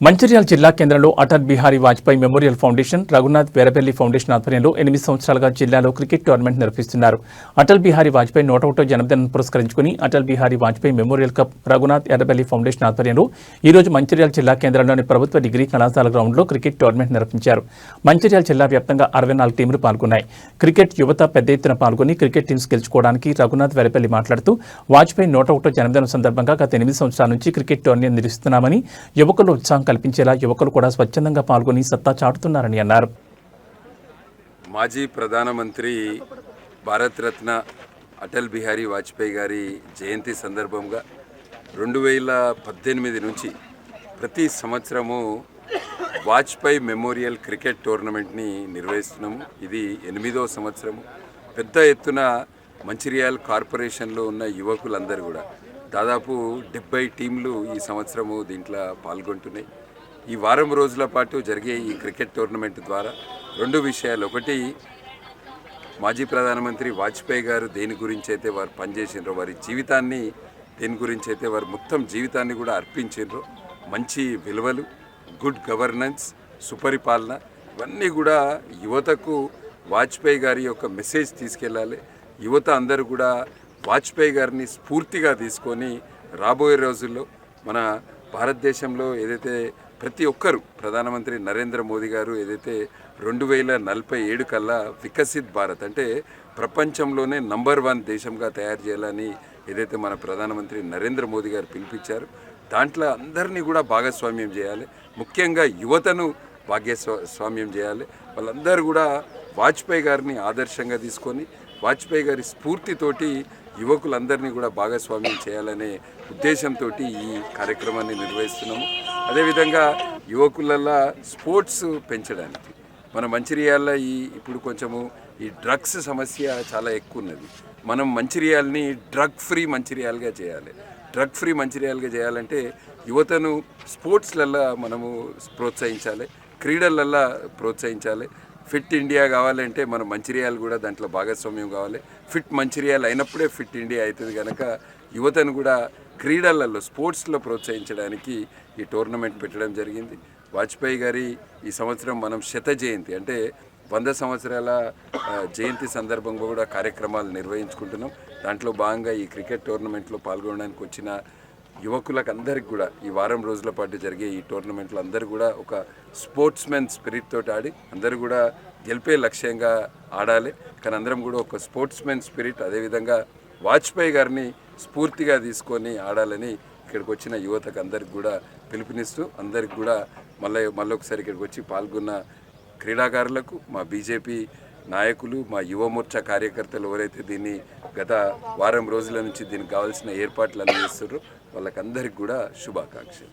మంచిర్యాల జిల్లా కేంద్రంలో Atal Bihari Vajpayee memorial foundation, Raghunath Verapalli foundation ఆధ్వర్యంలో 8 సంవత్సరాలుగా జిల్లాలో క్రికెట్ టోర్నమెంట్ నిర్వహిస్తున్నారు. అటల్ బిహారీ వాజ్పేయి 101వ జన్మదినాన్ని పురస్కరించుకుని Atal Bihari Vajpayee memorial cup Raghunath Verapalli foundation ఆధ్వర్యంలో ఈ రోజు మంచిర్యాల జిల్లా కేంద్రంలోని ప్రభుత్వ డిగ్రీ కళాశాల గ్రౌండ్లో క్రికెట్ టోర్నమెంట్ నిర్వహించారు. మంచిర్యాల జిల్లా వ్యాప్తంగా 64 టీంలు పాల్గొన్నాయి. క్రికెట్ యువత పెద్ద ఎత్తున పాల్గొని క్రికెట్ టీమ్స్ గెలుచుకోవడానికి రఘునాథ్ వేరపల్లి మాట్లాడుతూ వాజ్పేయి 101వ జన్మదినం సందర్భంగా గత 8 సంవత్సరాల నుంచి క్రికెట్ టోర్నమెంట్ నిర్వహిస్తున్నామని, యువకులు ఉత్సాహం కల్పించేలా యువకులు కూడా స్వచ్ఛందంగా పాల్గొని సత్తా చాటుతున్నారని అన్నారు. మాజీ ప్రధానమంత్రి భారతరత్న అటల్ బిహారీ వాజ్పేయి గారి జయంతి సందర్భంగా 2018 నుంచి ప్రతి సంవత్సరము వాజ్పేయి మెమోరియల్ క్రికెట్ టోర్నమెంట్ని నిర్వహిస్తున్నాము. ఇది 8వ సంవత్సరము. పెద్ద ఎత్తున మంచిర్యాల కార్పొరేషన్లో ఉన్న యువకులందరూ కూడా దాదాపు 70 టీంలు ఈ సంవత్సరము దీంట్లో పాల్గొంటున్నాయి. ఈ వారం రోజుల పాటు జరిగే ఈ క్రికెట్ టోర్నమెంట్ ద్వారా 2 విషయాలు. ఒకటి, మాజీ ప్రధానమంత్రి వాజ్పేయి గారు దేని గురించి అయితే వారు పనిచేసినారో, వారి జీవితాన్ని దేని గురించి అయితే వారు మొత్తం జీవితాన్ని కూడా అర్పించారో, మంచి విలువలు, గుడ్ గవర్నెన్స్, సుపరిపాలన, ఇవన్నీ కూడా యువతకు వాజ్పేయి గారి యొక్క మెసేజ్ తీసుకెళ్ళాలి. యువత అందరూ కూడా వాజ్పేయి గారిని స్ఫూర్తిగా తీసుకొని రాబోయే రోజుల్లో మన భారతదేశంలో ఏదైతే ప్రతి ఒక్కరు ప్రధానమంత్రి నరేంద్ర మోదీ గారు ఏదైతే 2047 కల్లా వికసిత్ భారత్ అంటే ప్రపంచంలోనే నంబర్ 1 దేశంగా తయారు చేయాలని ఏదైతే మన ప్రధానమంత్రి నరేంద్ర మోదీ గారు పిలిపించారు, దాంట్లో అందరినీ కూడా భాగస్వామ్యం చేయాలి. ముఖ్యంగా యువతను భాగస్వామ్యం చేయాలి. వాళ్ళందరూ కూడా వాజ్పేయి గారిని ఆదర్శంగా తీసుకొని వాజ్పేయి గారి స్ఫూర్తితోటి యువకులందరినీ కూడా భాగస్వామ్యం చేయాలనే ఉద్దేశంతో ఈ కార్యక్రమాన్ని నిర్వహిస్తున్నాము. అదేవిధంగా యువకులల్లో స్పోర్ట్స్ పెంచడానికి మన మంచిర్యాల ఇప్పుడు కొంచెము ఈ డ్రగ్స్ సమస్య చాలా ఎక్కువ ఉన్నది. మనం మంచిర్యాలని డ్రగ్ ఫ్రీ మంచిర్యాలుగా చేయాలి. డ్రగ్ ఫ్రీ మంచిర్యాలుగా చేయాలంటే యువతను స్పోర్ట్స్లల్లో మనము ప్రోత్సహించాలి, క్రీడలల్లో ప్రోత్సహించాలి. ఫిట్ ఇండియా కావాలంటే మన మంచిర్యాల కూడా దాంట్లో భాగస్వామ్యం కావాలి. ఫిట్ మంచిర్యాల అయినప్పుడే ఫిట్ ఇండియా అవుతుంది. కనుక యువతను కూడా క్రీడలలో స్పోర్ట్స్లో ప్రోత్సహించడానికి ఈ టోర్నమెంట్ పెట్టడం జరిగింది. వాజ్పేయి గారి ఈ సంవత్సరం మనం శత జయంతి అంటే 100 సంవత్సరాల జయంతి సందర్భంగా కూడా కార్యక్రమాలు నిర్వహించుకుంటున్నాం. దాంట్లో భాగంగా ఈ క్రికెట్ టోర్నమెంట్లో పాల్గొనడానికి వచ్చిన యువకులకు అందరికి కూడా ఈ వారం రోజుల పాటు జరిగే ఈ టోర్నమెంట్లో అందరూ కూడా ఒక స్పోర్ట్స్మెన్ స్పిరిట్ తోటి ఆడి అందరూ కూడా గెలిపే లక్ష్యంగా ఆడాలి. కానీ అందరం కూడా ఒక స్పోర్ట్స్మెన్ స్పిరిట్, అదేవిధంగా వాజ్పేయి గారిని స్ఫూర్తిగా తీసుకొని ఆడాలని ఇక్కడికి వచ్చిన యువతకు అందరికి కూడా పిలుపునిస్తూ అందరికి కూడా మళ్ళొకసారి ఇక్కడికి వచ్చి పాల్గొన్న క్రీడాకారులకు, మా బీజేపీ నాయకులు, మా యువమోర్చా కార్యకర్తలు ఎవరైతే దీన్ని గత వారం రోజుల నుంచి దీనికి కావాల్సిన ఏర్పాట్లన్నీ చేస్తున్నారో వాళ్ళకందరికి కూడా శుభాకాంక్షలు.